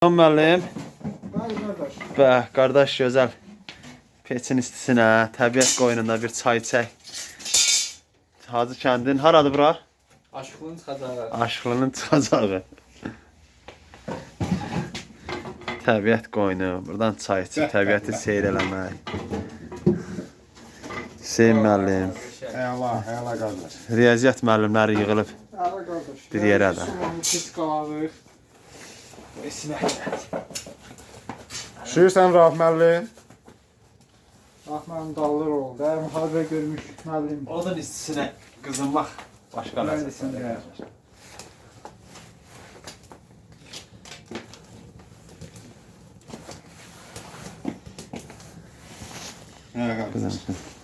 Müəllim. Bəli qardaş. Qardaş gözəl. Peçin istisinə, təbiət qoynunda bir çay çək. Hacı kəndin. Haradır bura? Aşıqlının çıxacağı. Aşıqlının çıxacağı. Təbiət qoynu. Buradan çay içib, təbiəti seyr eləmək. Hüseyin müəllim. Əla qardaş. Riyaziyyat müəllimləri yığılıb Əla qardaş. bir yerə də. Sulanı pis qalırıq. Şuyursan Rauf müəllim. Bax mənim dallar oldu. Müharibə görmüş müəllim. Odun istisinə qızınmaq başqa Müəllisin ləzzət. gəlir.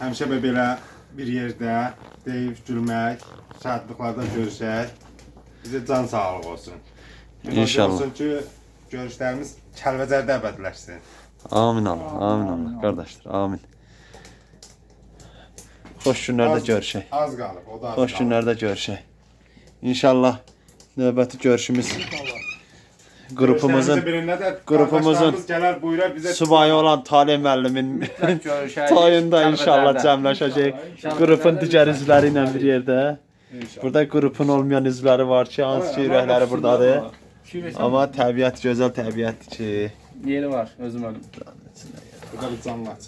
Həmişə belə bir yerdə deyib gülmək, şadlıqlarda görüşək. Bizə can sağlıq olsun. İnşallah. Olsun ki, görüşlərimiz Kəlbəcərdə əbədləşsin. Amin Allah, amin Allah qardaşlar, amin. Xoş günlərdə görüşək. Az qalıb, o da az Xoş qalıb. günlərdə görüşək. İnşallah növbəti görüşümüz qrupumuzun Qardaşlarımız gələr buyurar bizə subayı olan Talih müəllimin Görüşək. toyunda inşallah cəmləşəcək. Qrupun digər üzvləri ilə bir yerdə. Burada qrupun olmayan üzvləri var ki, hansı ki ürəkləri buradadır. Amma təbiət gözəl təbiətdir ki. Yeri var özüm ölüm. burada bir canlı aç.